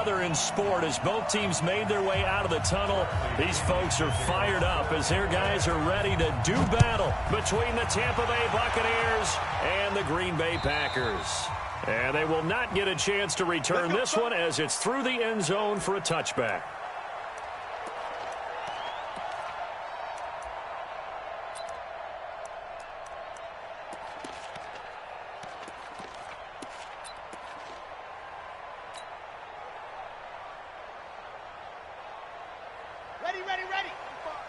other in sport as both teams made their way out of the tunnel. These folks are fired up as their guys are ready to do battle between the Tampa Bay Buccaneers and the Green Bay Packers. And they will not get a chance to return this one as it's through the end zone for a touchback. Ready.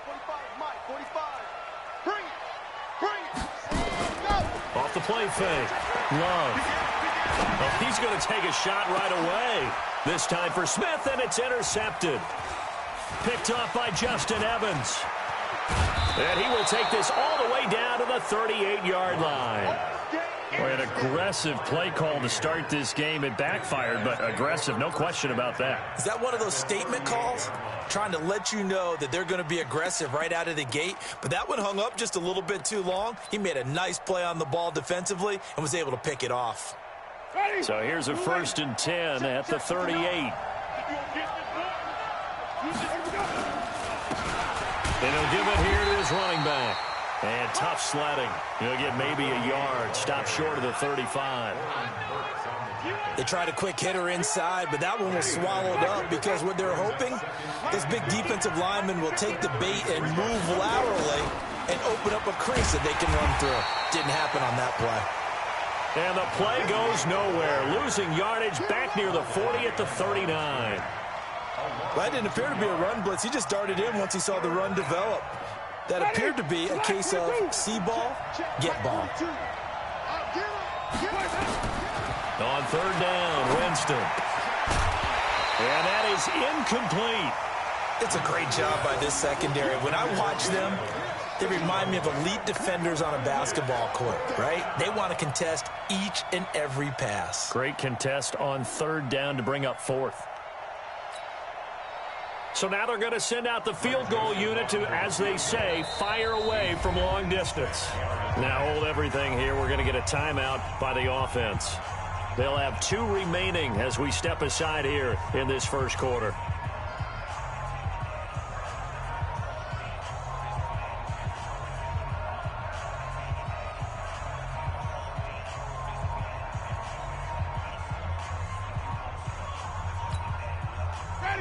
45, Mike, 45. Bring it. Go. Off the play fake. Love. Oh, he's going to take a shot right away. This time for Smith, and it's intercepted. Picked off by Justin Evans. And he will take this all the way down to the 38-yard line. Boy, an aggressive play call to start this game. It backfired, but aggressive, no question about that. Is that one of those statement calls? Trying to let you know that they're going to be aggressive right out of the gate, but that one hung up just a little bit too long. He made a nice play on the ball defensively and was able to pick it off. So here's a 1st and 10 at the 38. And he'll give it here to his running back. And tough sledding. He'll get maybe a yard. Stop short of the 35. They tried a quick hitter inside, but that one was swallowed up because what they're hoping, this big defensive lineman will take the bait and move laterally and open up a crease that they can run through. Didn't happen on that play. And the play goes nowhere. Losing yardage back near the 40 at the 39. Well, that didn't appear to be a run blitz. He just darted in once he saw the run develop. That appeared to be a case of see ball, get ball. On 3rd down, Winston. And that is incomplete. It's a great job by this secondary. When I watch them, they remind me of elite defenders on a basketball court, right? They want to contest each and every pass. Great contest on 3rd down to bring up 4th. So now they're going to send out the field goal unit to, as they say, fire away from long distance. Now hold everything here. We're going to get a timeout by the offense. They'll have 2 remaining as we step aside here in this first quarter.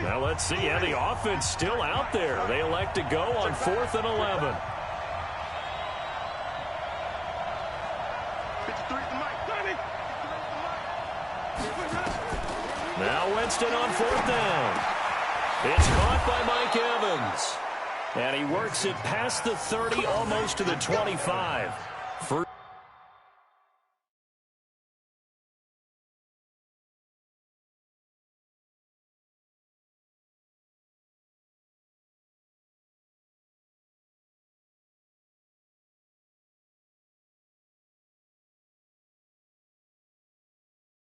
Now let's see. Yeah, the offense still out there. They elect to go on 4th and 11. Now Winston on 4th down. It's caught by Mike Evans. And he works it past the 30, almost to the 25.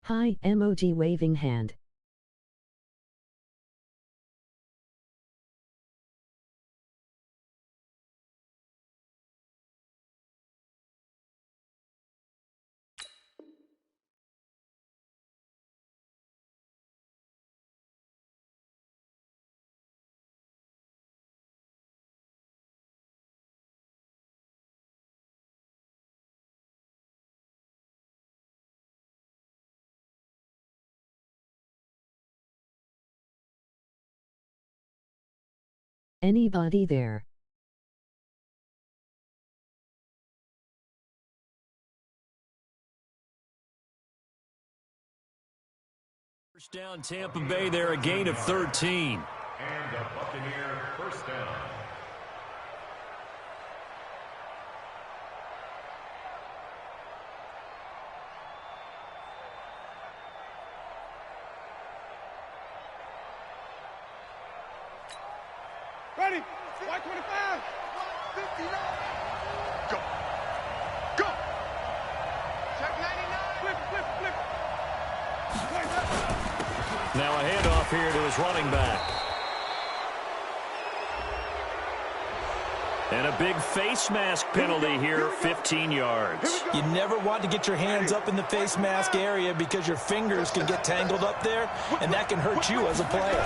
Hi, emoji waving hand. Anybody there? First down, Tampa Bay there, a gain of 13. And the Buccaneer first down. Ready. White 25. 59. Go. Go. Check 99. Flip. Now a handoff here to his running back. And a big face mask penalty here, 15 yards. You never want to get your hands up in the face mask area because your fingers can get tangled up there, and that can hurt you as a player.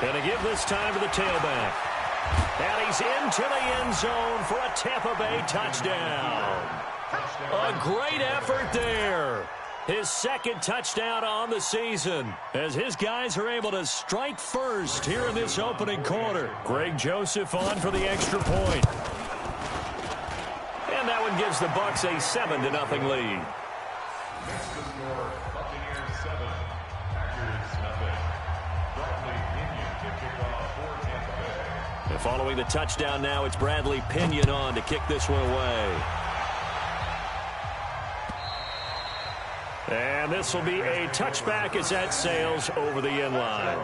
Going to give this time to the tailback. And he's into the end zone for a Tampa Bay touchdown. A great effort there. His second touchdown on the season as his guys are able to strike first here in this opening quarter. Greg Joseph on for the extra point. And that one gives the Bucs a 7-0 lead. Next to score, Buccaneers 7, Packers nothing. Bradley Pinion to kick off for Tampa Bay. And following the touchdown now, it's Bradley Pinion on to kick this one away. And this will be a touchback as that sails over the end line.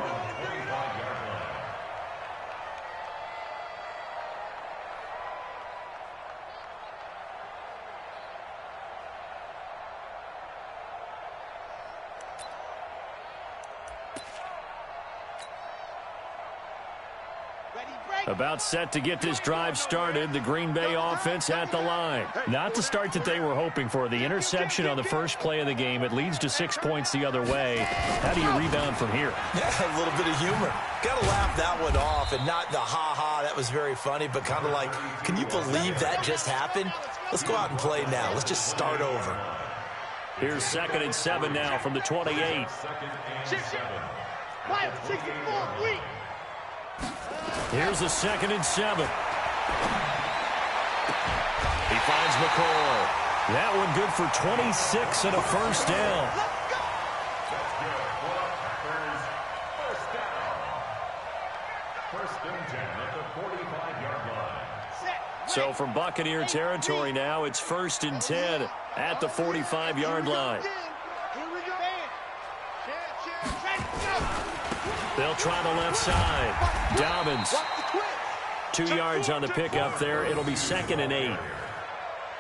About set to get this drive started. The Green Bay offense at the line. Not the start that they were hoping for. The interception on the first play of the game. It leads to 6 points the other way. How do you rebound from here? Yeah, a little bit of humor. Got to laugh that one off, and not the ha-ha, that was very funny, but kind of like, can you believe that just happened? Let's go out and play now. Let's just start over. Here's 2nd and 7 now from the 28. 2nd and 7. Miles, 64, weak. Here's a 2nd and 7. He finds McCoy. That one good for 26 and a first down. That's good for the Packers. First down. 1st and 10 at the 45-yard line. So from Buccaneer territory now, it's 1st and 10 at the 45-yard line. They'll try the left side. Dobbins. 2 yards on the pickup there. It'll be 2nd and 8.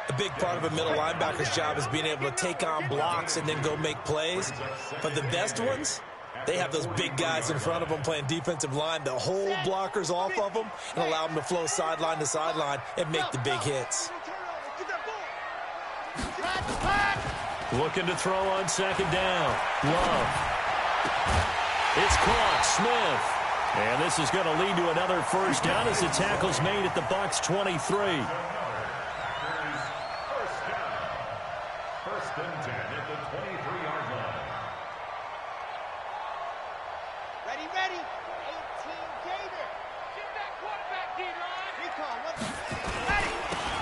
A big part of a middle linebacker's job is being able to take on blocks and then go make plays. But the best ones, they have those big guys in front of them playing defensive line that hold blockers off of them and allow them to flow sideline to sideline and make the big hits. Looking to throw on 2nd down. Love. It's caught. Smith. And this is going to lead to another first down as the tackle's made at the Bucs 23. Packers, first down. 1st and 10 at the 23-yard line. Ready. 18 Gator. Get that quarterback, D-line. Recon, ready.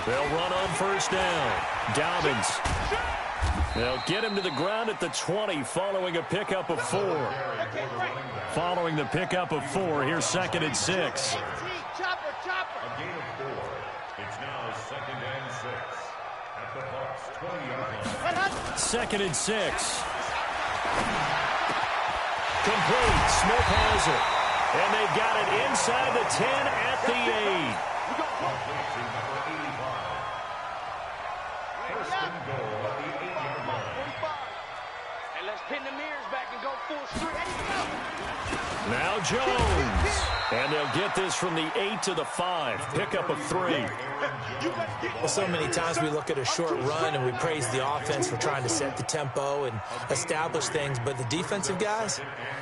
They'll run on first down. Dobbins. They'll get him to the ground at the 20 following a pickup of 4. Following the pickup of 4, here's 2nd and 6. Chopper. A gain of 4. It's now 2nd and 6 at the Bucs 20-yard line. 2nd and 6. Complete. Smith has it. And they've got it inside the 10 at the 8. Complete to number 85. 1st and goal at the 8-yard line. And let's pin the mirrors back and go full street. Now Jones. And they'll get this from the 8 to the 5. Pickup of 3. Well, so many times we look at a short run and we praise the offense for trying to set the tempo and establish things, but the defensive guys,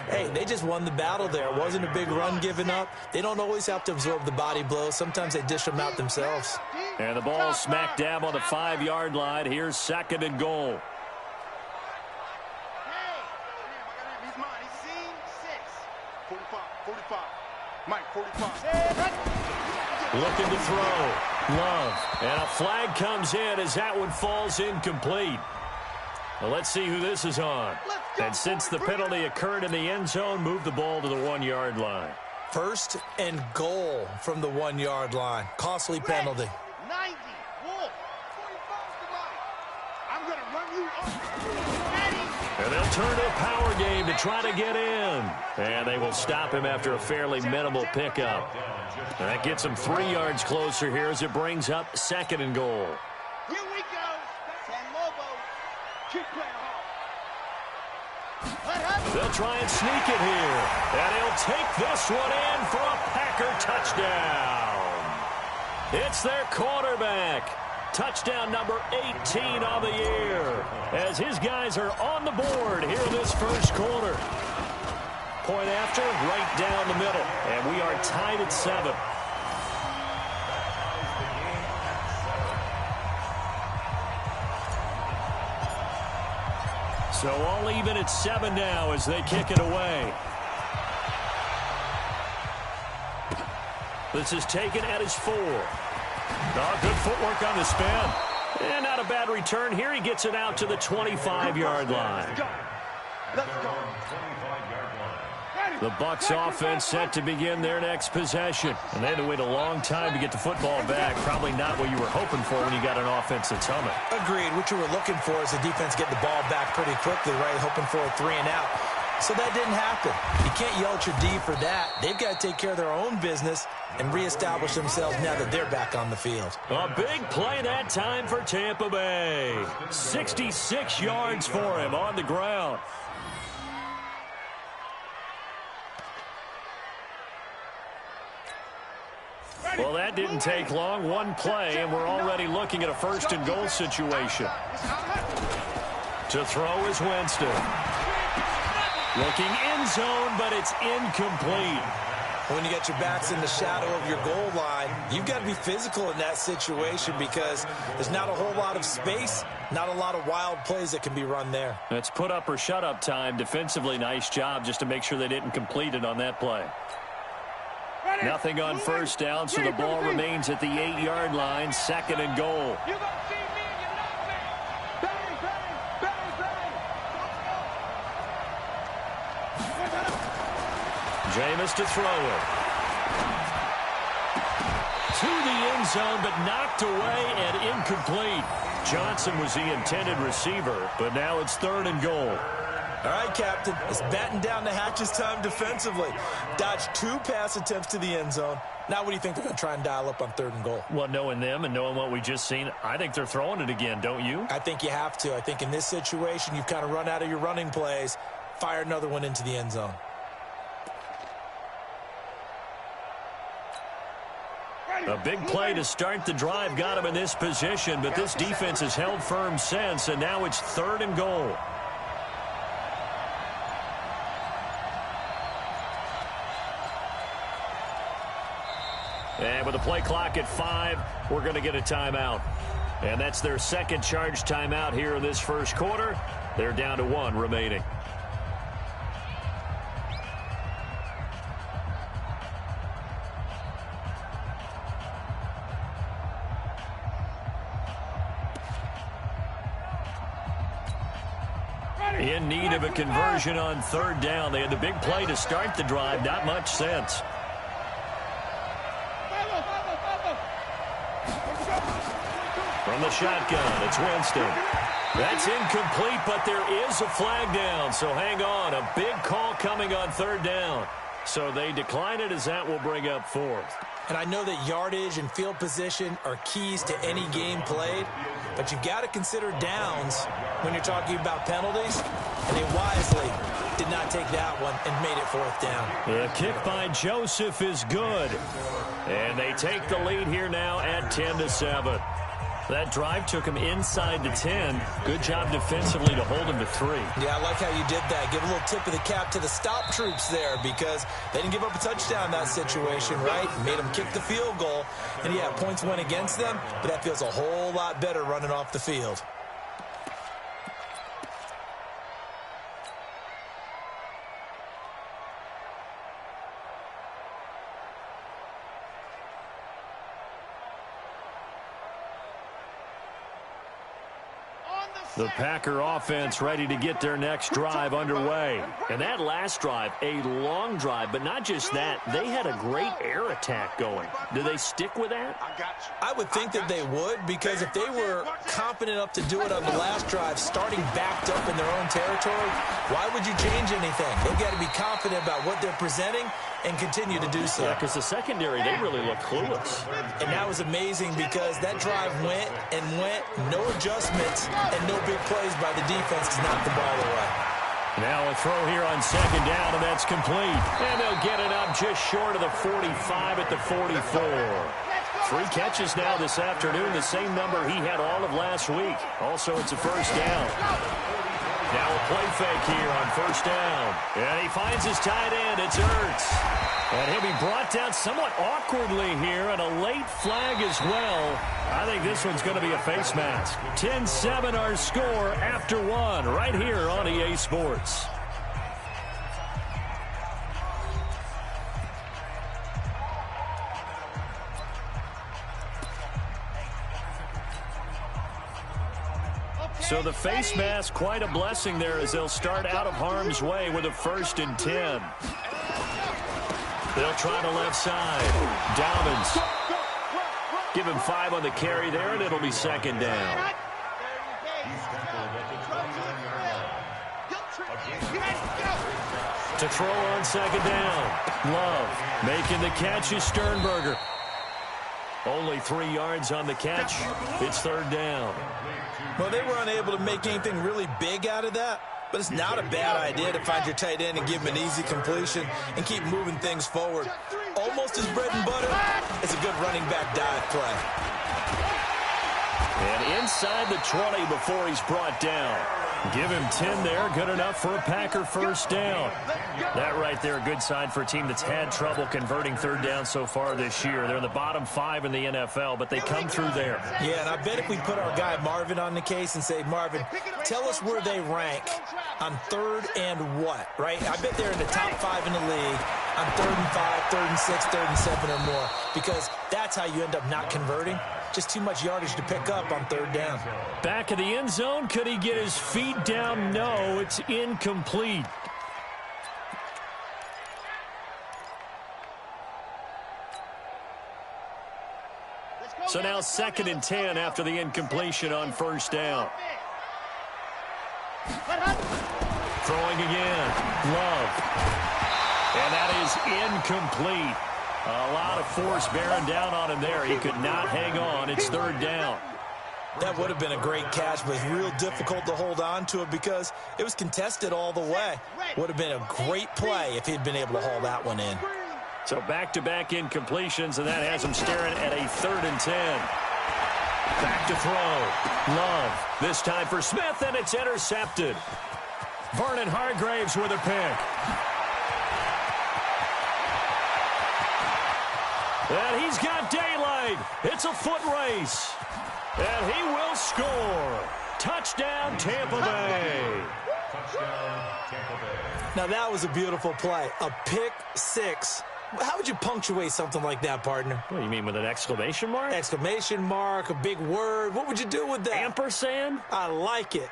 hey, they just won the battle there. It wasn't a big run given up. They don't always have to absorb the body blows. Sometimes they dish them out themselves. And the ball smack dab on the 5-yard line. Here's 2nd and goal. He's mine. He's seen 6. 45. Mike, 45. Looking to throw. Love. And a flag comes in as that one falls incomplete. Well, let's see who this is on. And since the penalty occurred in the end zone, move the ball to the 1-yard line. 1st and goal from the 1-yard line. Costly penalty. 90. Wolf. 45 to Mike. I'm going to run you up. Ready. And they'll turn to a power game to try to get in. And they will stop him after a fairly minimal pickup. And that gets him 3 yards closer here as it brings up 2nd and goal. Here we go. San Lobo. Keep playing hard. They'll try and sneak it here. And he'll take this one in for a Packer touchdown. It's their quarterback. Touchdown number 18 on the year, as his guys are on the board here in this first quarter. Point after, right down the middle, and we are tied at 7. So all even at 7 now as they kick it away. This is taken at his 4. Oh, good footwork on the spin. And not a bad return here. He gets it out to the 25-yard line. Let's go. The Bucs offense set to begin their next possession. And they had to wait a long time to get the football back. Probably not what you were hoping for when you got an offense that's humming. Agreed. What you were looking for is the defense getting the ball back pretty quickly, right? Hoping for a 3-and-out. So that didn't happen. You can't yell at your D for that. They've got to take care of their own business and reestablish themselves now that they're back on the field. A big play that time for Tampa Bay. 66 yards for him on the ground. Well, that didn't take long. One play, and we're already looking at a first-and-goal situation. To throw is Winston. Looking end zone, but it's incomplete. When you get your backs in the shadow of your goal line, you've got to be physical in that situation because there's not a whole lot of space, not a lot of wild plays that can be run there. It's put up or shut up time. Defensively, nice job just to make sure they didn't complete it on that play. Nothing on first down, so the ball remains at the 8-yard line, 2nd and goal. Jameis to throw it. To the end zone, but knocked away and incomplete. Johnson was the intended receiver, but now it's 3rd and goal. All right, Captain, it's batten down the hatches time defensively. Dodged 2 pass attempts to the end zone. Now what do you think they're going to try and dial up on 3rd and goal? Well, knowing them and knowing what we just seen, I think they're throwing it again, don't you? I think you have to. I think in this situation, you've kind of run out of your running plays. Fire another one into the end zone. A big play to start the drive got him in this position, but this defense has held firm since, and now it's 3rd and goal. And with the play clock at 5, we're going to get a timeout. And that's their second charge timeout here in this first quarter. They're down to 1 remaining. In need of a conversion on 3rd down. They had the big play to start the drive. Not much sense. From the shotgun, it's Winston. That's incomplete, but there is a flag down. So hang on. A big call coming on 3rd down. So they decline it as that will bring up 4th. And I know that yardage and field position are keys to any game played, but you've got to consider downs when you're talking about penalties, and they wisely did not take that one and made it 4th down. The kick by Joseph is good, and they take the lead here now at 10-7. That drive took him inside the 10. Good job defensively to hold him to 3. Yeah, I like how you did that. Give a little tip of the cap to the stop troops there because they didn't give up a touchdown in that situation, right? Made them kick the field goal. And, yeah, points went against them, but that feels a whole lot better running off the field. The Packer offense ready to get their next drive underway. And that last drive, a long drive, but not just that. They had a great air attack going. Do they stick with that? I would think that they would because if they were confident enough to do it on the last drive, starting backed up in their own territory, why would you change anything? They've got to be confident about what they're presenting and continue to do so. Yeah, because the secondary, they really look clueless. And that was amazing because that drive went and went, no adjustments, and no big plays by the defense to knock the ball away. Now a throw here on 2nd down, and that's complete. And they'll get it up just short of the 45 at the 44. 3 catches now this afternoon, the same number he had all of last week. Also, it's a first down. Now a play fake here on first down. And he finds his tight end. It's Ertz. And he'll be brought down somewhat awkwardly here, and a late flag as well. I think this one's going to be a face mask. 10-7 our score after 1 right here on EA Sports. So the face mask, quite a blessing there as they'll start out of harm's way with a 1st and 10. They'll try the left side. Dobbins. Give him 5 on the carry there, and it'll be 2nd down. To throw on 2nd down. Love making the catch is Sternberger. Only 3 yards on the catch. It's 3rd down. Well, they were unable to make anything really big out of that, but it's not a bad idea to find your tight end and give him an easy completion and keep moving things forward. Almost his bread and butter. It's a good running back dive play. And inside the 20 before he's brought down. Give him 10 there. Good enough for a Packer first down. That right there, a good sign for a team that's had trouble converting 3rd down so far this year. They're in the bottom 5 in the NFL, but they come through there. Yeah, and I bet if we put our guy Marvin on the case and say, Marvin, tell us where they rank on 3rd and what, right? I bet they're in the top 5 in the league on 3rd and 5, 3rd and 6, 3rd and 7 or more, because that's how you end up not converting. Just too much yardage to pick up on 3rd down. Back of the end zone. Could he get his feet down? No, it's incomplete. So now 2nd and 10 after the incompletion on 1st down. Throwing again. Love. And that is incomplete. A lot of force bearing down on him there. He could not hang on. It's 3rd down. That would have been a great catch, but it's real difficult to hold on to it because it was contested all the way. Would have been a great play if he'd been able to haul that one in. So back-to-back incompletions, and that has him staring at a 3rd and 10. Back to throw. Love. This time for Smith, and it's intercepted. Vernon Hargraves with a pick. And he's got daylight. It's a foot race. And he will score. Touchdown, Tampa Bay. Touchdown, Tampa Bay. Now, that was a beautiful play. A pick 6. How would you punctuate something like that, partner? What do you mean, with an exclamation mark? Exclamation mark, a big word. What would you do with that? Ampersand? I like it.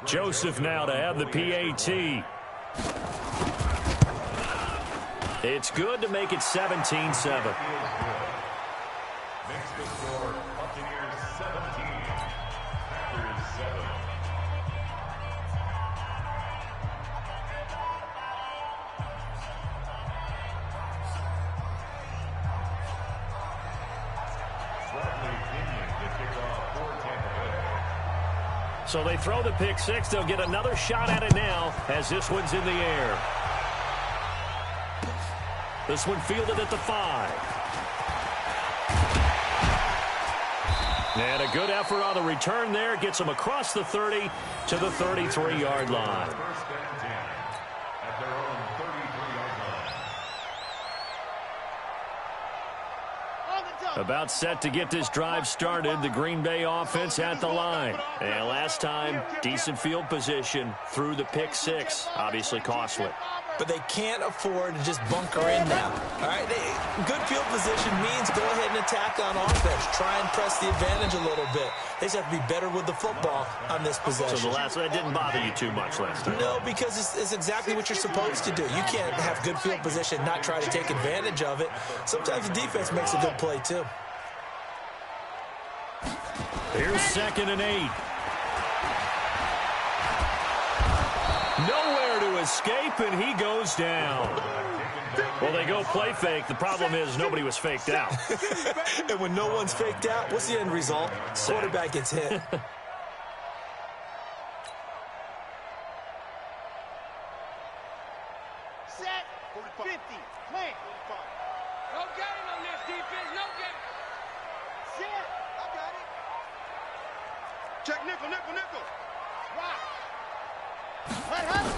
Joseph now to have the PAT. It's good to make it 17-7. Makes the score Buccaneers 17, Packers 7. Bradley Pinion to kick off for Tampa Bay. So they throw the pick 6. They'll get another shot at it now as this one's in the air. This one fielded at the 5. And a good effort on the return there. Gets them across the 30 to the 33-yard line. First and 10 at their own 33-yard line. About set to get this drive started. The Green Bay offense at the line. And last time, decent field position through the pick 6. Obviously costly. But they can't afford to just bunker in now. All right, good field position means go ahead and attack on offense. Try and press the advantage a little bit. They just have to be better with the football on this possession. So that didn't bother you too much last time? No, because it's exactly what you're supposed to do. You can't have good field position, not try to take advantage of it. Sometimes the defense makes a good play, too. Here's 2nd and 8. Nowhere to escape, and he goes down. Well, they go play fake. The problem is nobody was faked out. And when no one's faked out, what's the end result? Quarterback gets hit. Check nickel, nickel, nickel. Right. Hey.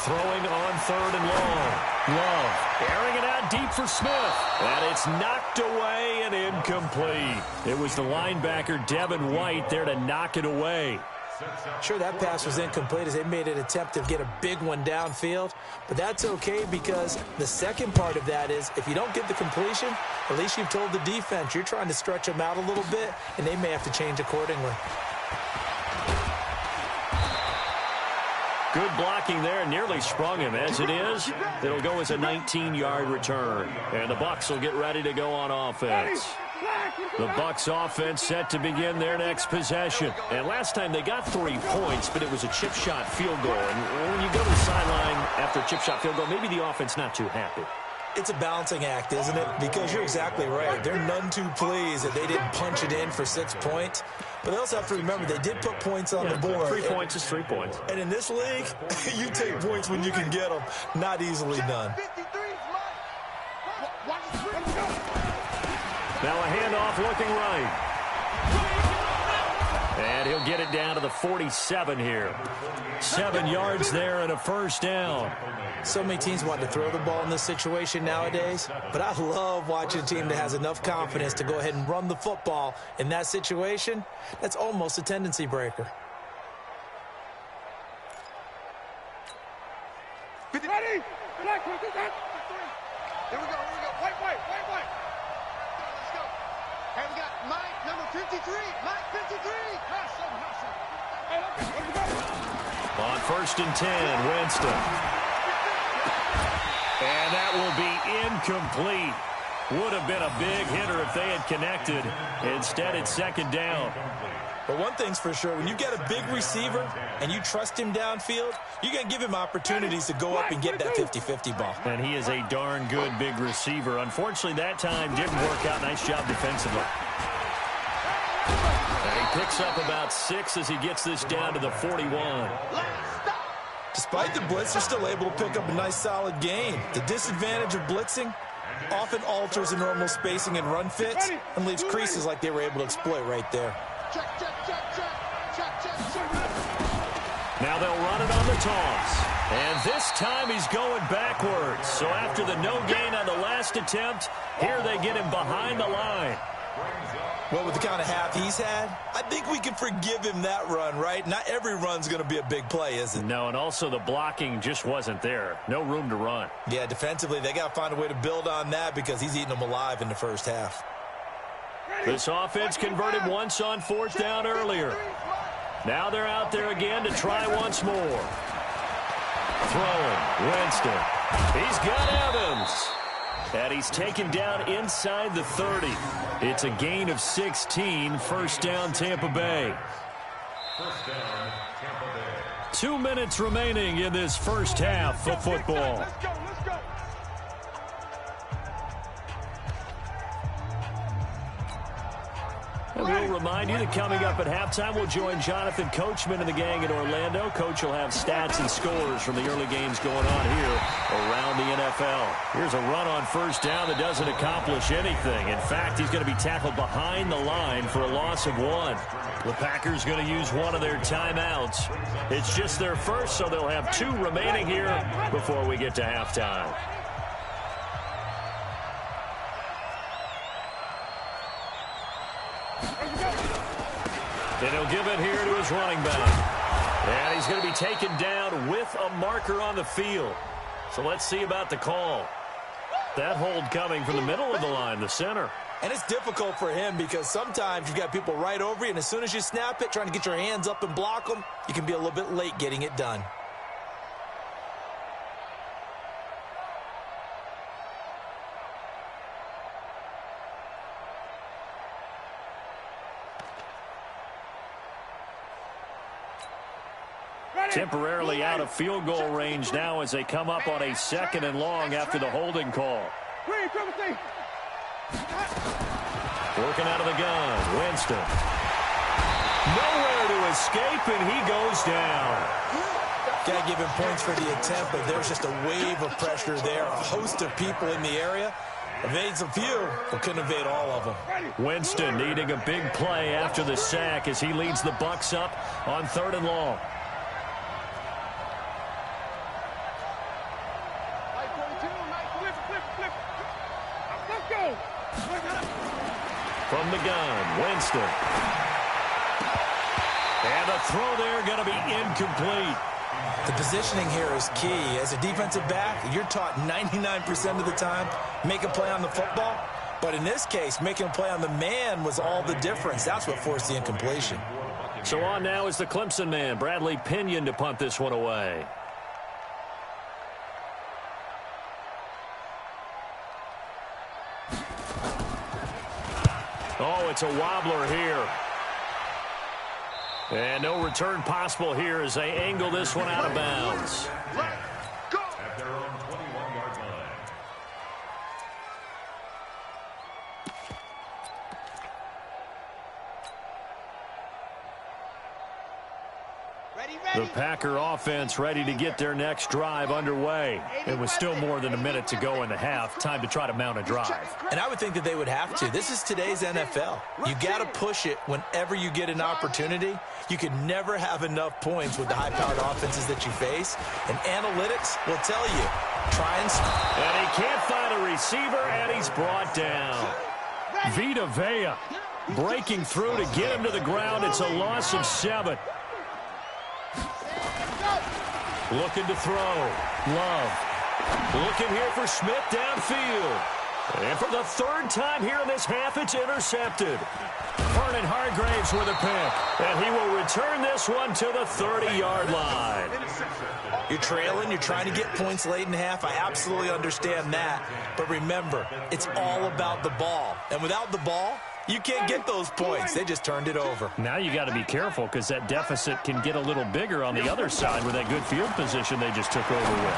Throwing on 3rd and long. Love airing it out deep for Smith. And it's knocked away and incomplete. It was the linebacker, Devin White, there to knock it away. Sure, that pass was incomplete as they made an attempt to get a big one downfield. But that's okay because the second part of that is if you don't get the completion, at least you've told the defense you're trying to stretch them out a little bit, and they may have to change accordingly. Good blocking there, nearly sprung him. As it is, it'll go as a 19-yard return. And the Bucs will get ready to go on offense. The Bucs offense set to begin their next possession. And last time they got 3 points, but it was a chip shot field goal. And when you go to the sideline after a chip shot field goal, maybe the offense not too happy. It's a balancing act, isn't it? Because you're exactly right. They're none too pleased that they didn't punch it in for 6 points. But they also have to remember they did put points on the board. 3 points is 3 points. And in this league, you take points when you can get them. Not easily done. Now a handoff looking right. And he'll get it down to the 47 here. 7 yards there and a first down. So many teams want to throw the ball in this situation nowadays, but I love watching a team that has enough confidence to go ahead and run the football. In that situation, that's almost a tendency breaker. Ready? Here we go. White. Let's go. And we got Mike, number 53. Mike, 53. Hustle. Hey, let's go. On 1st and 10, Winston. And that will be incomplete. Would have been a big hitter if they had connected. Instead, it's 2nd down. But one thing's for sure, when you get a big receiver and you trust him downfield, you're going to give him opportunities to go up and get that 50-50 ball. And he is a darn good big receiver. Unfortunately, that time didn't work out. Nice job defensively. And he picks up about 6 as he gets this down to the 41. Despite the blitz, they're still able to pick up a nice solid gain. The disadvantage of blitzing often alters the normal spacing and run fits and leaves creases like they were able to exploit right there. Check. Now they'll run it on the toss. And this time he's going backwards. So after the no gain on the last attempt, here they get him behind the line. Well, with the kind of half he's had, I think we can forgive him that run, right? Not every run's going to be a big play, is it? No, and also the blocking just wasn't there. No room to run. Yeah, defensively, they got to find a way to build on that because he's eating them alive in the first half. This offense converted once on 4th down earlier. Now they're out there again to try once more. Throwing, Winston. He's got Evans. And he's taken down inside the 30. It's a gain of 16, 1st down Tampa Bay. 2 minutes remaining in this first half of football. Let's go. And we'll remind you that coming up at halftime, we'll join Jonathan Coachman and the gang in Orlando. Coach will have stats and scores from the early games going on here around the NFL. Here's a run on 1st down that doesn't accomplish anything. In fact, he's going to be tackled behind the line for a loss of 1. The Packers going to use one of their timeouts. It's just their first, so they'll have 2 remaining here before we get to halftime. And he'll give it here to his running back. And he's going to be taken down with a marker on the field. So let's see about the call. That hold coming from the middle of the line, the center. And it's difficult for him because sometimes you've got people right over you, and as soon as you snap it, trying to get your hands up and block them, you can be a little bit late getting it done. Temporarily out of field goal range now as they come up on a 2nd and long after the holding call. Working out of the gun, Winston. Nowhere to escape, and he goes down. Got to give him points for the attempt, but there's just a wave of pressure there, a host of people in the area. Evades a few, but couldn't evade all of them. Winston needing a big play after the sack as he leads the Bucs up on 3rd and long. From the gun, Winston. And the throw there going to be incomplete. The positioning here is key. As a defensive back, you're taught 99% of the time, make a play on the football. But in this case, making a play on the man was all the difference. That's what forced the incompletion. So on now is the Clemson man, Bradley Pinion, to punt this one away. Oh, it's a wobbler here. And no return possible here as they angle this one out of bounds. At their own 21-yard line. The Packer offense ready to get their next drive underway. It was still more than a minute to go in the half. Time to try to mount a drive. And I would think that they would have to. This is today's NFL. You got to push it whenever you get an opportunity. You can never have enough points with the high-powered offenses that you face. And analytics will tell you, try and... And he can't find a receiver, and he's brought down. Vita Vea breaking through to get him to the ground. It's a loss of 7. Looking to throw. Love. Looking here for Smith downfield. And for the 3rd time here in this half, it's intercepted. Vernon Hargraves with a pick. And he will return this one to the 30-yard line. You're trailing. You're trying to get points late in half. I absolutely understand that. But remember, it's all about the ball. And without the ball, you can't get those points. They just turned it over. Now you got to be careful because that deficit can get a little bigger on the other side with that good field position they just took over with.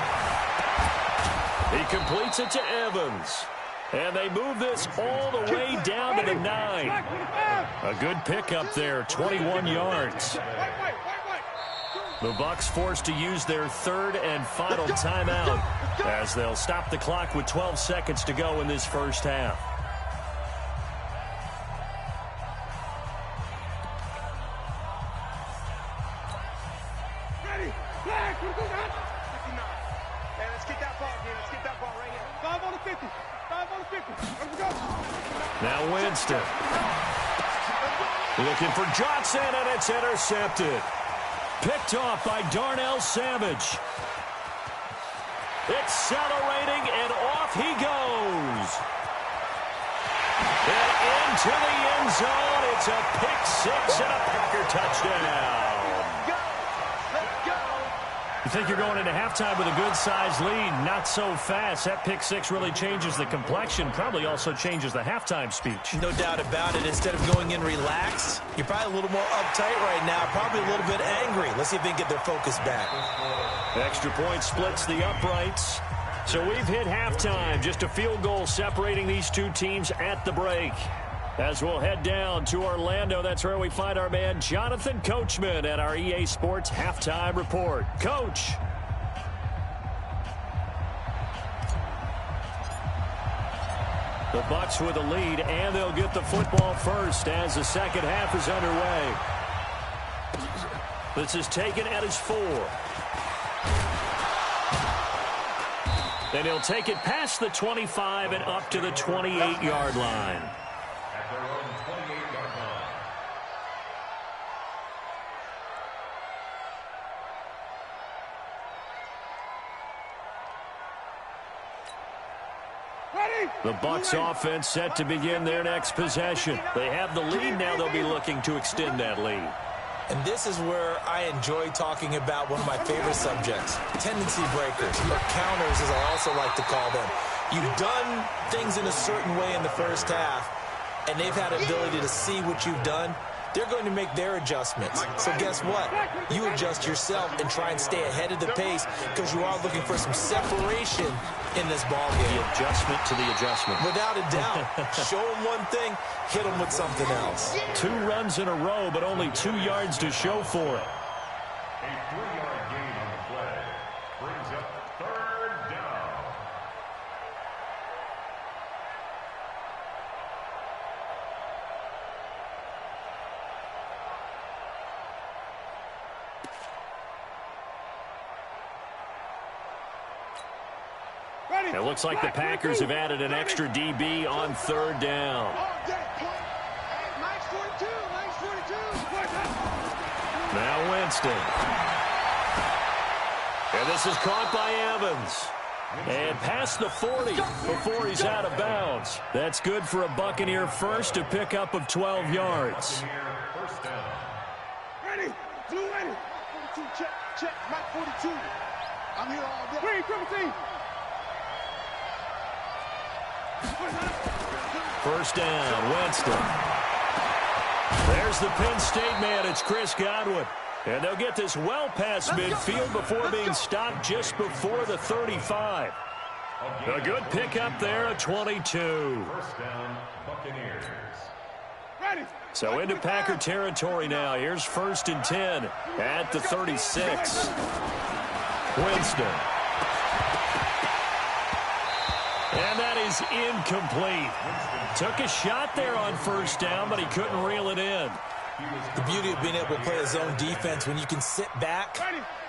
He completes it to Evans. And they move this all the way down to the 9. A good pickup there, 21 yards. The Bucs forced to use their 3rd and final timeout as they'll stop the clock with 12 seconds to go in this first half. Now Winston. Looking for Johnson, and it's intercepted. Picked off by Darnell Savage. Accelerating, and off he goes. And into the end zone. It's a pick-6 and a Packer touchdown. You think you're going into halftime with a good-sized lead? Not so fast. That pick-6 really changes the complexion, probably also changes the halftime speech. No doubt about it. Instead of going in relaxed, you're probably a little more uptight right now, probably a little bit angry. Let's see if they can get their focus back. Extra point splits the uprights. So we've hit halftime. Just a field goal separating these two teams at the break. As we'll head down to Orlando, that's where we find our man Jonathan Coachman at our EA Sports Halftime Report. Coach. The Bucs with a lead, and they'll get the football first as the second half is underway. This is taken at his 4. And he'll take it past the 25 and up to the 28-yard line. At their own 28-yard line. The Bucs offense set to begin their next possession. They have the lead now. They'll be looking to extend that lead. And this is where I enjoy talking about one of my favorite subjects, tendency breakers, or counters as I also like to call them. You've done things in a certain way in the first half, and they've had the ability to see what you've done. They're going to make their adjustments. So guess what? You adjust yourself and try and stay ahead of the pace because you are looking for some separation in this ball game. The adjustment to the adjustment. Without a doubt. Show them one thing, hit them with something else. 2 runs in a row, but only 2 yards to show for it. A 3-yard gain on the play brings up 3rd down. It looks like the Packers have added an extra DB on third down. Now Winston. And this is caught by Evans. And past the 40 before he's out of bounds. That's good for a Buccaneer first, a pickup of 12 yards. Ready? Blue ready. 42, check, Mike 42. I'm here all day. Wait, come team. First down, Winston. There's the Penn State man. It's Chris Godwin. And they'll get this well past midfield before being stopped just before the 35. A good pickup there at 22. First down, Buccaneers. So into Packer territory now. Here's 1st and 10 at the 36. Winston. And that is incomplete. Took a shot there on first down, but he couldn't reel it in. The beauty of being able to play a zone defense when you can sit back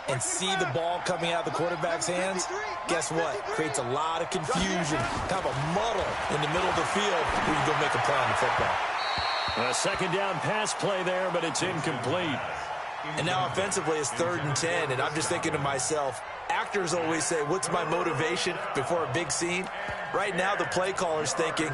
and see the ball coming out of the quarterback's hands, guess what? Creates a lot of confusion, kind of a muddle in the middle of the field where you go make a play on the football. A second down pass play there, but it's incomplete. And now offensively it's 3rd and 10, and I'm just thinking to myself, actors always say, what's my motivation before a big scene? Right now the play caller's thinking,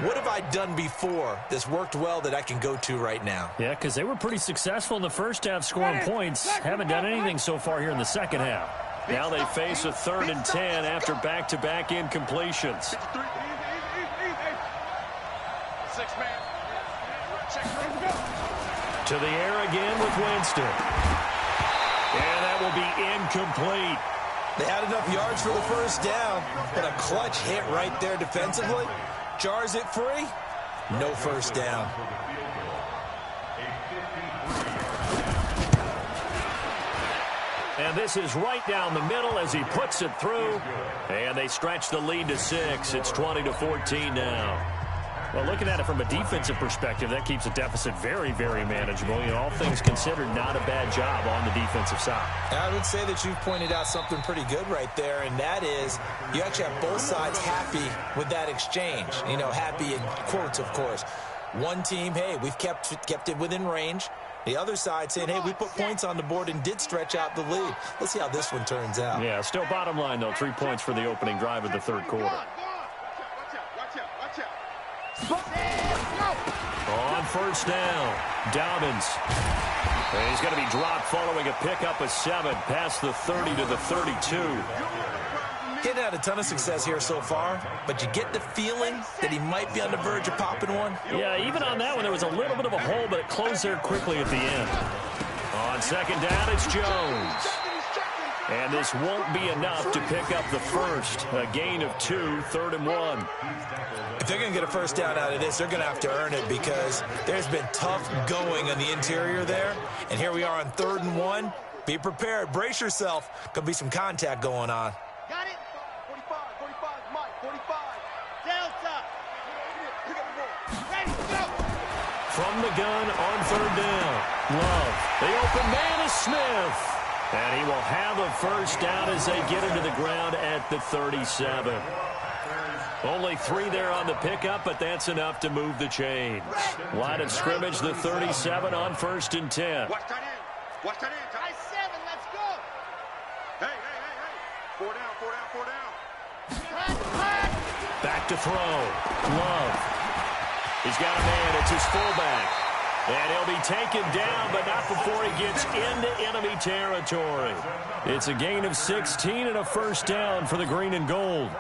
what have I done before that's worked well that I can go to right now? Yeah, because they were pretty successful in the first half scoring points. Haven't done anything so far here in the second half. Now they face a 3rd and 10 after back-to-back incompletions. To the air again with Winston. And that will be incomplete. They had enough yards for the first down, but a clutch hit right there defensively. Jars it free. No first down. And this is right down the middle as he puts it through. And they stretch the lead to 6. It's 20-14 now. Well, looking at it from a defensive perspective, that keeps the deficit very, very manageable. You know, all things considered, not a bad job on the defensive side. I would say that you've pointed out something pretty good right there, and that is you actually have both sides happy with that exchange. You know, happy in quotes, of course. One team, hey, we've kept it within range. The other side saying, hey, we put points on the board and did stretch out the lead. Let's see how this one turns out. Yeah, still bottom line, though, 3 points for the opening drive of the third quarter. On first down, Dobbins. And he's going to be dropped following a pickup of 7 past the 30 to the 32. Getting had a ton of success here so far, but you get the feeling that he might be on the verge of popping one. Yeah, even on that one, there was a little bit of a hole, but it closed there quickly at the end. On second down, it's Jones. And this won't be enough to pick up the first. A gain of 2, 3rd and 1. If they're going to get a first down out of this, they're going to have to earn it because there's been tough going on the interior there. And here we are on 3rd and 1. Be prepared. Brace yourself. Could be some contact going on. Got it? 45, Mike, 45. Delta. Pick up the ball. Ready, go. From the gun on 3rd down. Love. The open man is Smith. And he will have a first down as they get into the ground at the 37. Only 3 there on the pickup, but that's enough to move the chains. Line of scrimmage, the 37 on 1st and 10. Watch that in. Watch that in. High 7, let's go. Hey. 4 down. Back to throw. Love. He's got a man. It's his fullback. And he'll be taken down, but not before he gets into enemy territory. It's a gain of 16 and a first down for the green and gold.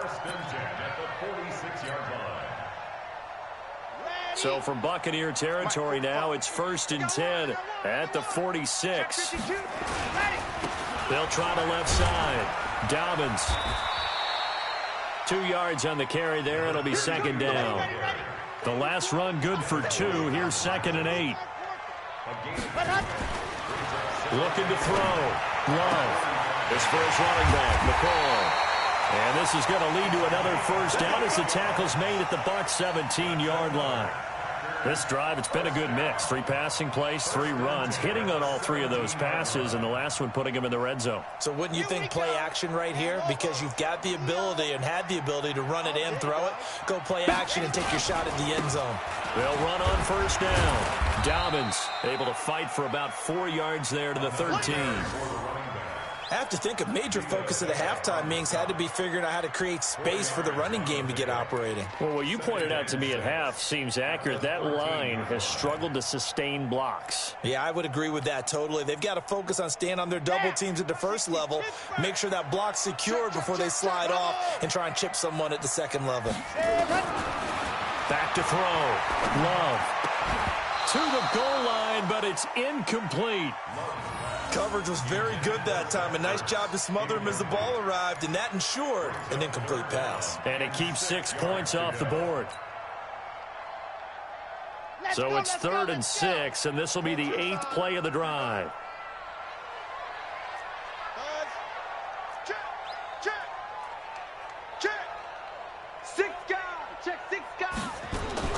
So from Buccaneer territory now, it's 1st and 10 at the 46. They'll try the left side. Dobbins. 2 yards on the carry there. It'll be 2nd down. The last run good for 2. Here's 2nd and 8. Looking to throw. Love. This first running back, McCall. And this is going to lead to another first down as the tackle's made at the Bucs 17-yard line. This drive, it's been a good mix. 3 passing plays, 3 runs, hitting on all 3 of those passes, and the last one putting him in the red zone. So wouldn't you think play action right here? Because you've got the ability and had the ability to run it and throw it. Go play action and take your shot at the end zone. They'll run on first down. Dobbins able to fight for about 4 yards there to the 13. I have to think a major focus of the halftime meetings had to be figuring out how to create space for the running game to get operating. Well, what you pointed out to me at half seems accurate. That line has struggled to sustain blocks. Yeah, I would agree with that totally. They've got to focus on staying on their double teams at the first level, make sure that block's secured before they slide off and try and chip someone at the second level. Back to throw. Love to the goal line, but it's incomplete. Coverage was very good that time. A nice job to smother him as the ball arrived, and that ensured an incomplete pass. And it keeps 6 points off the board. So it's 3rd and 6, and this will be the 8th play of the drive. Check. 6 guys. Check 6 guys.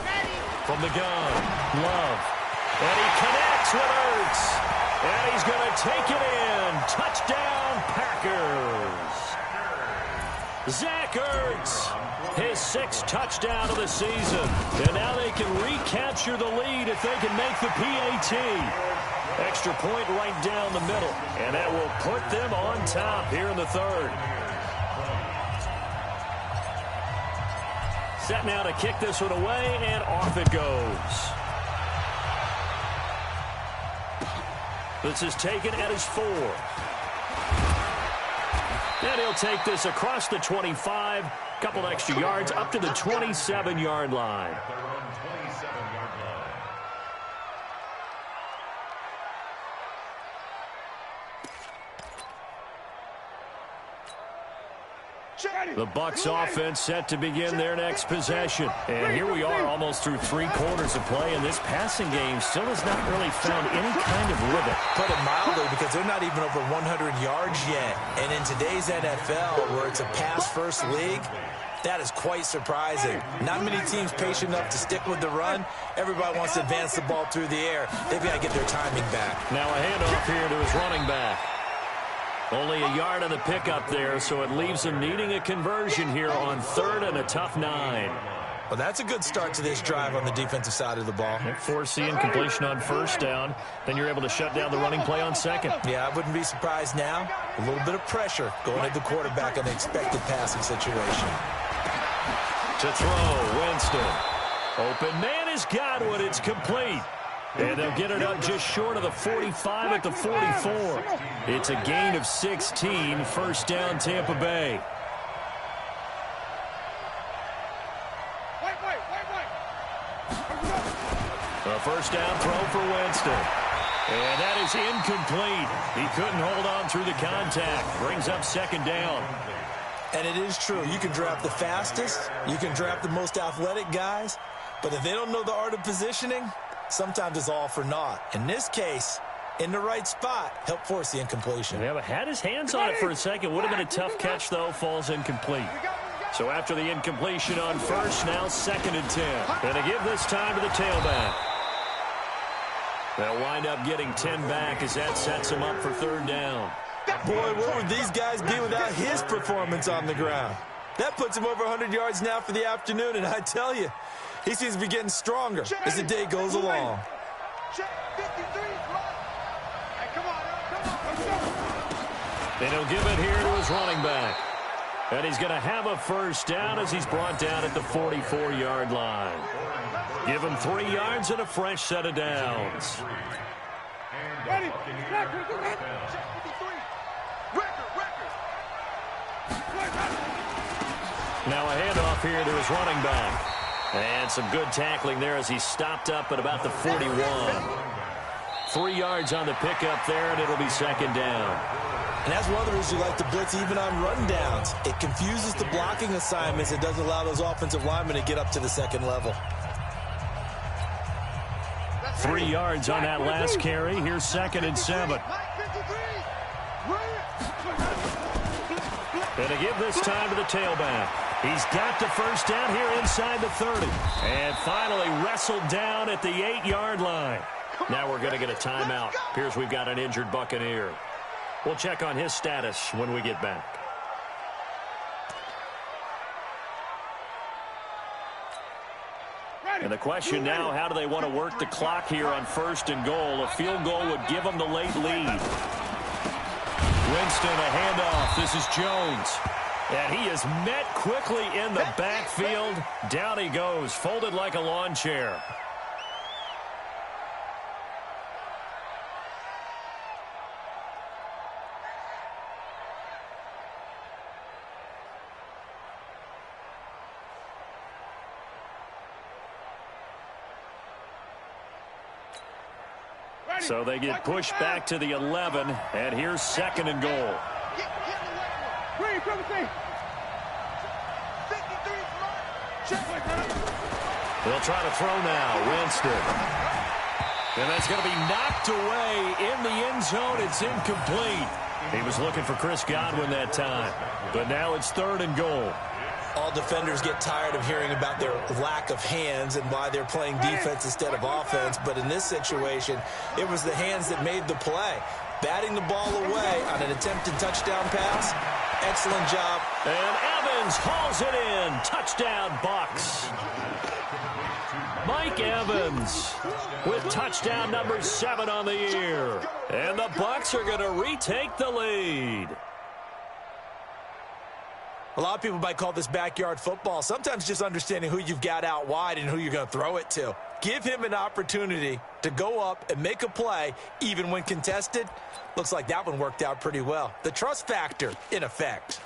Ready. From the gun, Love. And he connects with Ertz. And he's going to take it in. Touchdown, Packers. Zach Ertz, his 6th touchdown of the season. And now they can recapture the lead if they can make the PAT. Extra point right down the middle. And that will put them on top here in the 3rd. Set now to kick this one away, and off it goes. This is taken at his 4. And he'll take this across the 25, couple extra yards up to the 27-yard line. The Bucs offense set to begin their next possession. And here we are almost through 3 quarters of play, and this passing game still has not really found any kind of rhythm. Put it mildly, because they're not even over 100 yards yet. And in today's NFL, where it's a pass-first league, that is quite surprising. Not many teams patient enough to stick with the run. Everybody wants to advance the ball through the air. They've got to get their timing back. Now a handoff here to his running back. Only a yard on the pickup there, so it leaves him needing a conversion here on 3rd and a tough 9. Well, that's a good start to this drive on the defensive side of the ball. Force the incompletion on first down. Then you're able to shut down the running play on 2nd. Yeah, I wouldn't be surprised now. A little bit of pressure going at the quarterback in the expected passing situation. To throw, Winston. Open man has got one. It's complete. And they'll get it up just short of the 45 at the 44. It's a gain of 16, 1st down Tampa Bay. A 1st down throw for Winston. And that is incomplete. He couldn't hold on through the contact. Brings up 2nd down. And it is true. You can draft the fastest. You can draft the most athletic guys. But if they don't know the art of positioning, sometimes it's all for naught. In this case, in the right spot, help force the incompletion. Yeah, but had his hands on it for a second. Would have been a tough catch, though. Falls incomplete. So after the incompletion on 1st, now 2nd and 10. Going to give this time to the tailback. They'll wind up getting 10 back as that sets him up for 3rd down. Boy, where would these guys be without his performance on the ground? That puts him over 100 yards now for the afternoon, and I tell you, he seems to be getting stronger as the day goes along. Then he'll give it here to his running back. And he's going to have a 1st down as he's brought down at the 44-yard line. Give him 3 yards and a fresh set of downs. Now a handoff here to his running back. And some good tackling there as he stopped up at about the 41. 3 yards on the pickup there, and it'll be 2nd down. And that's one of the reasons you like to blitz even on run downs. It confuses the blocking assignments. It doesn't allow those offensive linemen to get up to the 2nd level. 3 yards on that last carry. Here's 2nd and 7. And to give this time to the tailback. He's got the first down here inside the 30. And finally wrestled down at the 8-yard line. Now we're going to get a timeout. Appears we've got an injured Buccaneer. We'll check on his status when we get back. And the question now, how do they want to work the clock here on 1st and goal? A field goal would give them the late lead. Winston, a handoff. This is Jones. And he is met quickly in the backfield. Down he goes, folded like a lawn chair. So they get pushed back to the 11, and here's 2nd and goal. They'll try to throw now. Winston. And that's going to be knocked away in the end zone. It's incomplete. He was looking for Chris Godwin that time. But now it's 3rd and goal. All defenders get tired of hearing about their lack of hands and why they're playing defense instead of offense. But in this situation, it was the hands that made the play. Batting the ball away on an attempted touchdown pass. Excellent job. And Evans hauls it in. Touchdown, Bucs. Mike Evans with touchdown number 7 on the year. And the Bucs are going to retake the lead. A lot of people might call this backyard football. Sometimes just understanding who you've got out wide and who you're going to throw it to. Give him an opportunity to go up and make a play, even when contested. Looks like that one worked out pretty well. The trust factor in effect.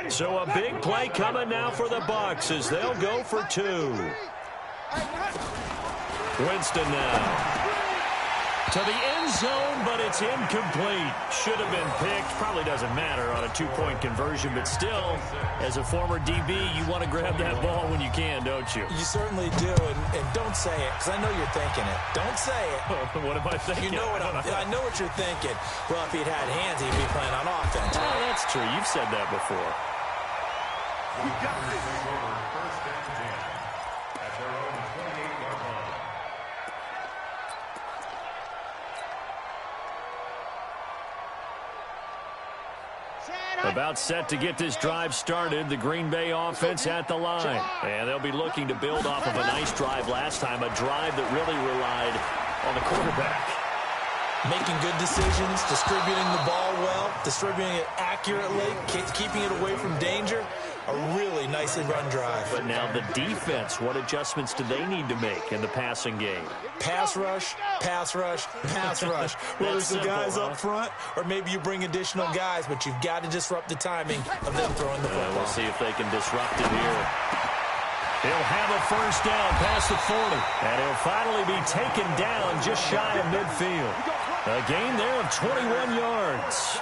So a big play coming now for the Bucs as they'll go for 2. Winston now. To the end zone, but it's incomplete. Should have been picked. Probably doesn't matter on a 2-point conversion, but still, as a former DB, you want to grab that ball when you can, don't you? You certainly do, and don't say it, because I know you're thinking it. Don't say it. What am I thinking? You know what I know what you're thinking. Well, if he'd had hands, he'd be playing on offense. Oh, that's true. You've said that before. We got this over 1st and 10 at their own 28-yard line. About set to get this drive started. The Green Bay offense at the line. And they'll be looking to build off of a nice drive last time, a drive that really relied on the quarterback. Making good decisions, distributing the ball well, distributing it accurately, keeping it away from danger. A really nicely run drive. But now the defense, what adjustments do they need to make in the passing game? Pass rush, pass rush, pass rush. Whether it's the guys up front or maybe you bring additional guys, but you've got to disrupt the timing of them throwing the football. We'll see if they can disrupt it here. He'll have a first down past the 40. And he'll finally be taken down just shy of midfield. A gain there of 21 yards.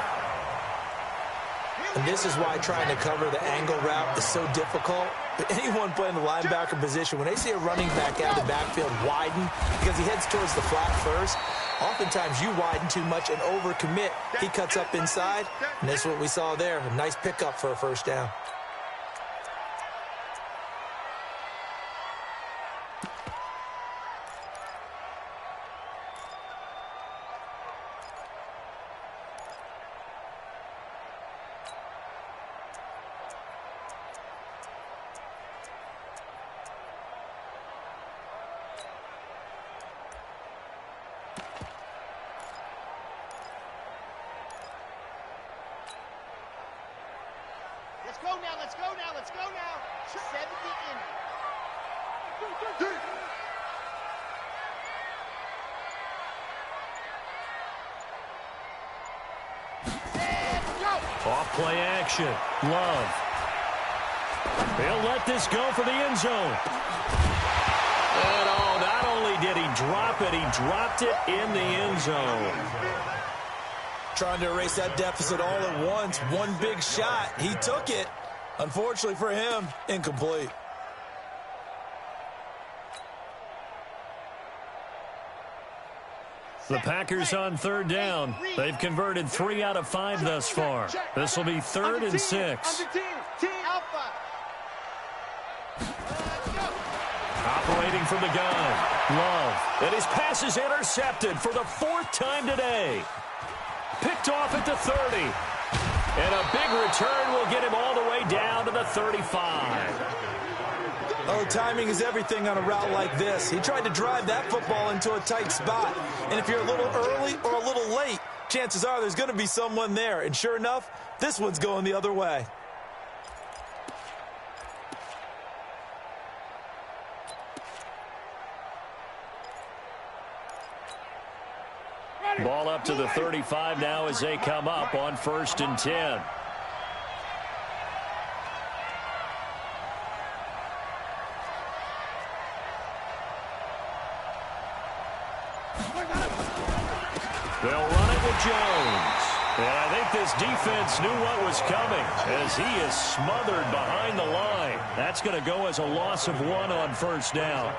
And this is why trying to cover the angle route is so difficult. But anyone playing the linebacker position, when they see a running back out of the backfield widen because he heads towards the flat first, oftentimes you widen too much and overcommit. He cuts up inside, and that's what we saw there. A nice pickup for a first down. Let's go now. 70 in. Off play action. Love. He'll let this go for the end zone. And not only did he drop it, he dropped it in the end zone. Trying to erase that deficit all at once. One big shot. He took it. Unfortunately for him, incomplete. The Packers on third down. They've converted 3 out of 5 thus far. This will be 3rd and 6. Operating from the gun, Love. And his pass is intercepted for the 4th time today. Picked off at the 30. And a big return will get him all the way down to the 35. Oh, timing is everything on a route like this. He tried to drive that football into a tight spot. And if you're a little early or a little late, chances are there's going to be someone there. And sure enough, this one's going the other way. Ball up to the 35 now as they come up on 1st and 10. They'll run it with Jones. And I think this defense knew what was coming as he is smothered behind the line. That's going to go as a loss of 1 on 1st down.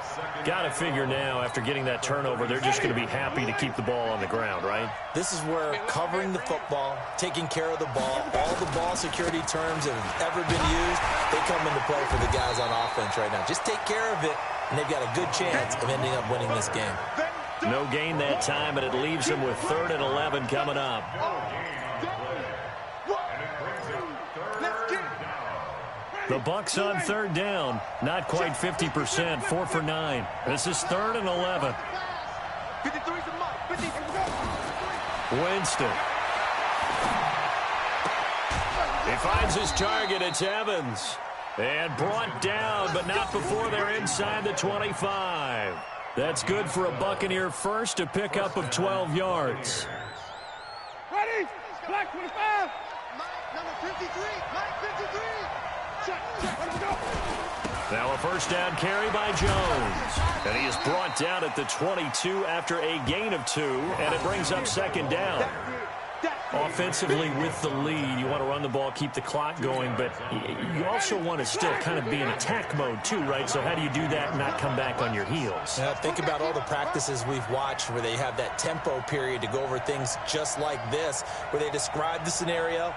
Got to figure now, after getting that turnover, they're just going to be happy to keep the ball on the ground, right? This is where covering the football, taking care of the ball, all the ball security terms that have ever been used, they come into play for the guys on offense right now. Just take care of it, and they've got a good chance of ending up winning this game. No gain that time, but it leaves them with 3rd and 11 coming up. The Bucs on 3rd down. Not quite 50%. 4 for 9. This is 3rd and 11. Winston. He finds his target. It's Evans. And brought down, but not before they're inside the 25. That's good for a Buccaneer first, a pickup of 12 yards. Ready? Black 25. Number 53. Mike 53. Check. Let's go. Now a 1st down carry by Jones. And he is brought down at the 22 after a gain of 2, and it brings up 2nd down. Offensively with the lead, you want to run the ball, keep the clock going, but you also want to still kind of be in attack mode too, right? So how do you do that and not come back on your heels? Yeah, think about all the practices we've watched where they have that tempo period to go over things just like this, where they describe the scenario,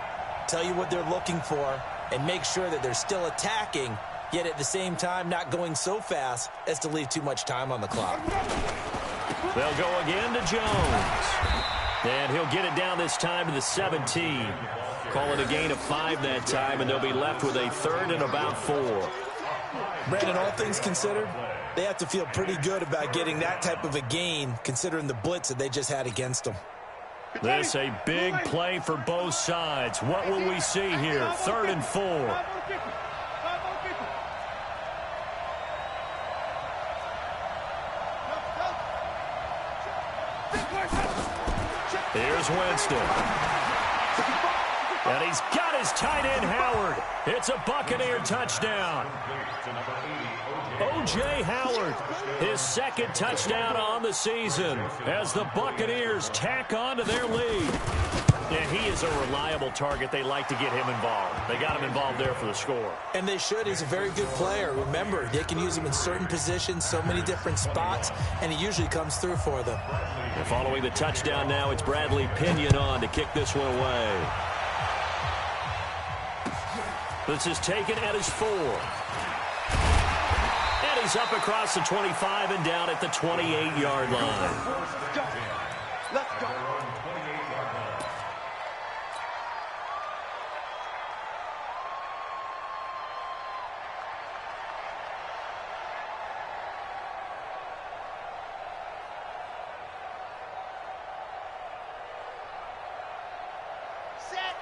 tell you what they're looking for, and make sure that they're still attacking, yet at the same time not going so fast as to leave too much time on the clock. They'll go again to Jones. And he'll get it down this time to the 17. Call it a gain of 5 that time, and they'll be left with a 3rd and about 4. Brandon, all things considered, they have to feel pretty good about getting that type of a gain, considering the blitz that they just had against them. This a big play for both sides. What will we see here? 3rd and 4. Here's Winston. And he's got his tight end, Howard. It's a Buccaneer touchdown. O.J. Howard, his 2nd touchdown on the season as the Buccaneers tack on to their lead. And he is a reliable target. They like to get him involved. They got him involved there for the score. And they should. He's a very good player. Remember, they can use him in certain positions, so many different spots, and he usually comes through for them. And following the touchdown now, it's Bradley Pinion on to kick this one away. This is taken at his 4. And he's up across the 25 and down at the 28-yard line. Let's go.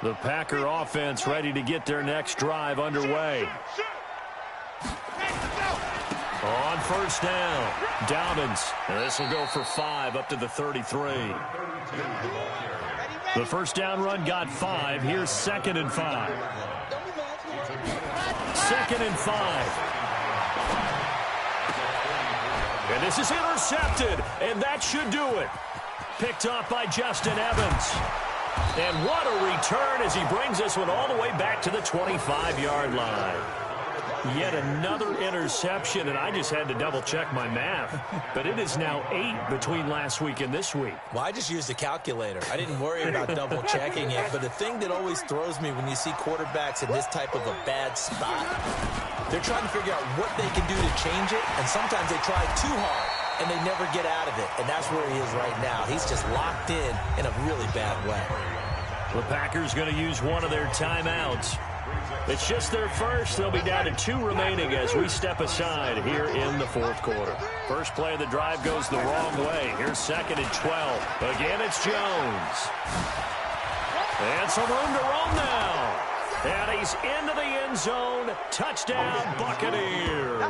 The Packer offense ready to get their next drive underway. On 1st down, Dobbins. And this will go for 5 up to the 33. The 1st down run got 5. Here's 2nd and 5. 2nd and 5. And this is intercepted, and that should do it. Picked off by Justin Evans. And what a return as he brings this one all the way back to the 25-yard line. Yet another interception, and I just had to double-check my math. But it is now 8 between last week and this week. Well, I just used a calculator. I didn't worry about double-checking it. But the thing that always throws me when you see quarterbacks in this type of a bad spot, they're trying to figure out what they can do to change it, and sometimes they try too hard, and they never get out of it. And that's where he is right now. He's just locked in a really bad way. The Packers going to use one of their timeouts. It's just their first. They'll be down to 2 remaining as we step aside here in the fourth quarter. First play of the drive goes the wrong way. Here's 2nd and 12. Again, it's Jones. And some room to roam now. And he's into the end zone. Touchdown, Buccaneers.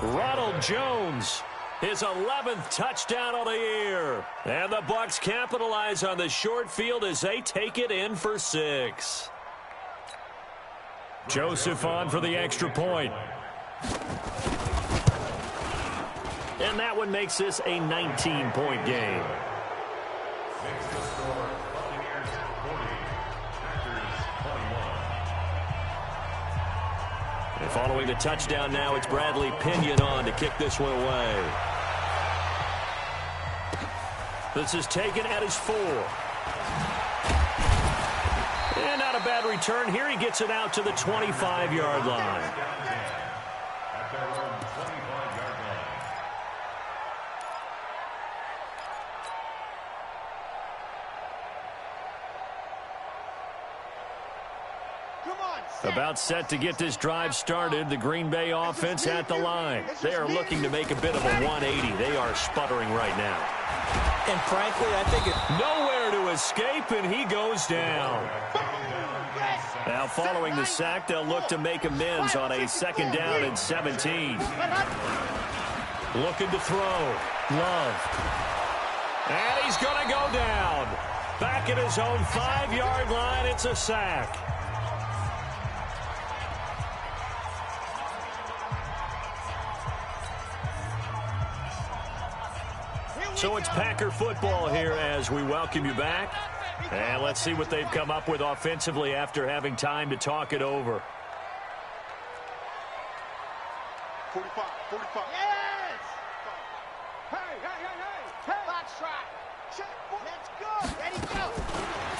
Ronald Jones, his 11th touchdown of the year. And the Bucs capitalize on the short field as they take it in for 6. Joseph on for the extra point. And that one makes this a 19-point game. And following the touchdown now, it's Bradley Pinion on to kick this one away. This is taken at his 4. And not a bad return here. He gets it out to the 25-yard line. At their own 25-yard line. About set to get this drive started. The Green Bay offense at the line. They are looking to make a bit of a 180. They are sputtering right now. And frankly, I think nowhere to escape, and he goes down. Now, following the sack, they'll look to make amends on a 2nd down and 17. Looking to throw. Love. And he's going to go down. Back at his own 5-yard line, it's a sack. So it's Packer football here as we welcome you back. And let's see what they've come up with offensively after having time to talk it over. 45. Yes! Hey! Box try. Let's go. Ready, go.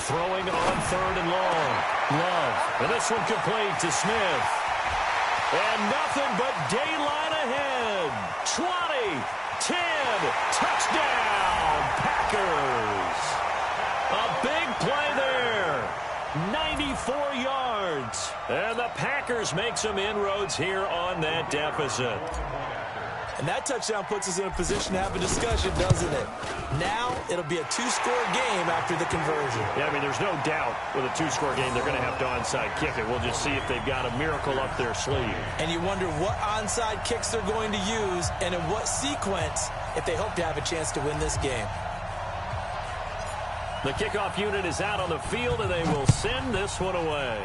Throwing on 3rd and long. Love. And this one complete to Smith. And nothing but daylight ahead. 20. 10, touchdown, Packers. A big play there, 94 yards. And the Packers make some inroads here on that deficit. And that touchdown puts us in a position to have a discussion, doesn't it? Now it'll be a 2-score game after the conversion. Yeah, I mean, there's no doubt with a 2-score game they're going to have to onside kick it. We'll just see if they've got a miracle up their sleeve. And you wonder what onside kicks they're going to use and in what sequence if they hope to have a chance to win this game. The kickoff unit is out on the field, and they will send this one away.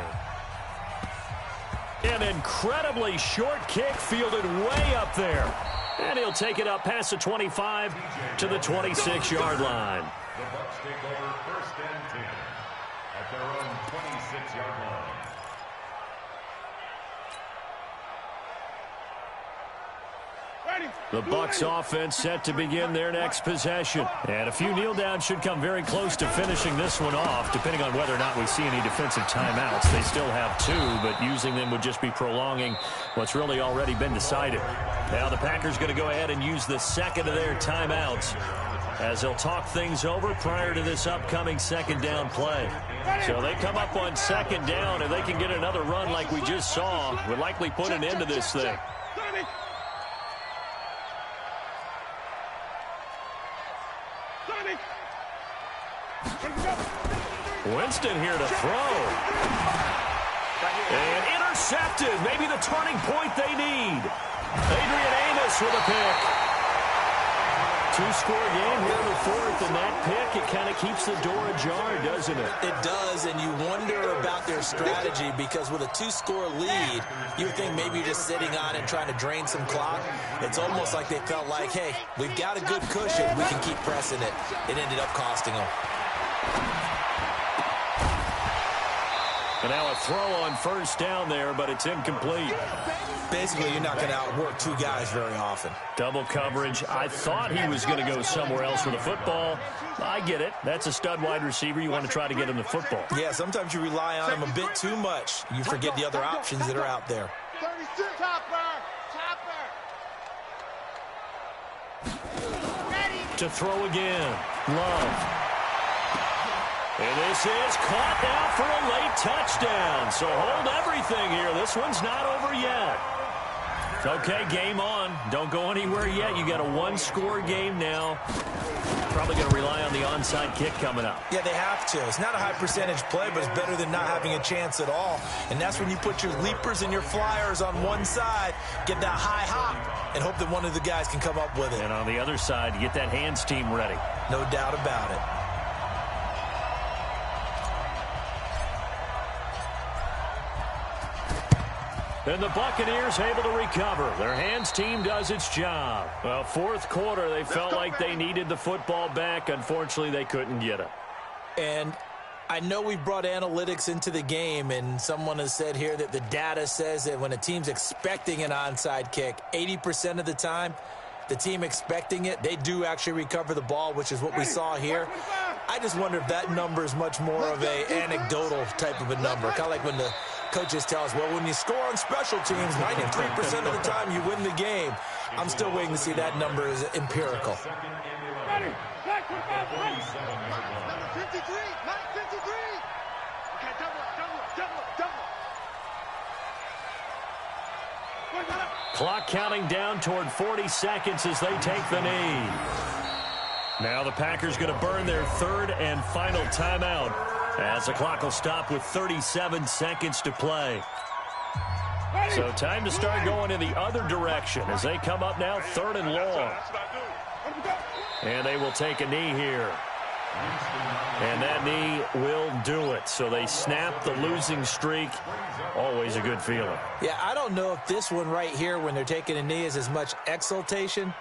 An incredibly short kick fielded way up there. And he'll take it up past the 25 to the 26-yard line. The Bucs take over 1st and 10 at their own 26-yard line. The Bucs offense set to begin their next possession. And a few kneel downs should come very close to finishing this one off, depending on whether or not we see any defensive timeouts. They still have 2, but using them would just be prolonging what's really already been decided. Now the Packers going to go ahead and use the 2nd of their timeouts as they'll talk things over prior to this upcoming 2nd down play. So they come up on 2nd down, and they can get another run like we just saw. Would likely put an end to this thing. Winston here to throw. And intercepted. Maybe the turning point they need. Adrian Amos with a pick. 2-score game here in the 4th, and that pick, it kind of keeps the door ajar, doesn't it? It does, and you wonder about their strategy because with a 2-score lead, you would think maybe you're just sitting on and trying to drain some clock. It's almost like they felt like, hey, we've got a good cushion. We can keep pressing it. It ended up costing them. And now a throw on first down there, but it's incomplete. Basically, you're not going to outwork two guys very often. Double coverage. I thought he was going to go somewhere else with the football. I get it. That's a stud wide receiver. You want to try to get him the football. Yeah, sometimes you rely on him a bit too much. You forget the other options that are out there. 36. Topper. To throw again. Love. And this is caught now for a late touchdown. So hold everything here. This one's not over yet. Okay, game on. Don't go anywhere yet. You got a one-score game now. Probably going to rely on the onside kick coming up. Yeah, they have to. It's not a high percentage play, but it's better than not having a chance at all. And that's when you put your leapers and your flyers on one side, get that high hop, and hope that one of the guys can come up with it. And on the other side, you get that hands team ready. No doubt about it. And the Buccaneers able to recover. Their hands team does its job. Well, fourth quarter, they felt like they needed the football back. Unfortunately, they couldn't get it. And I know we brought analytics into the game, and someone has said here that the data says that when a team's expecting an onside kick, 80% of the time, the team expecting it, they do actually recover the ball, which is what we saw here. I just wonder if that number is much more of a anecdotal type of a number, kind of like when the coaches tell us, well, when you score on special teams, 93% of the time you win the game. I'm still waiting to see that number is empirical. Ready. Number 53. Mike 53. Okay, double it. Clock counting down toward 40 seconds as they take the knee. Now the Packers going to burn their third and final timeout as the clock will stop with 37 seconds to play. So time to start going in the other direction as they come up now third and long. And they will take a knee here. And that knee will do it. So they snap the losing streak. Always a good feeling. Yeah, I don't know if this one right here when they're taking a knee is as much exultation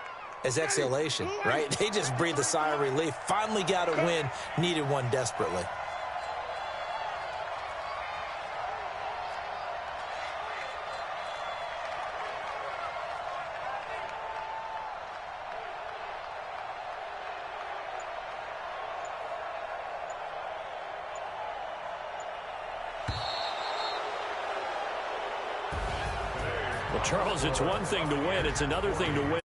as exhalation, right? They just breathe a sigh of relief. Finally got a win. Needed one desperately. Well, Charles, it's one thing to win. It's another thing to win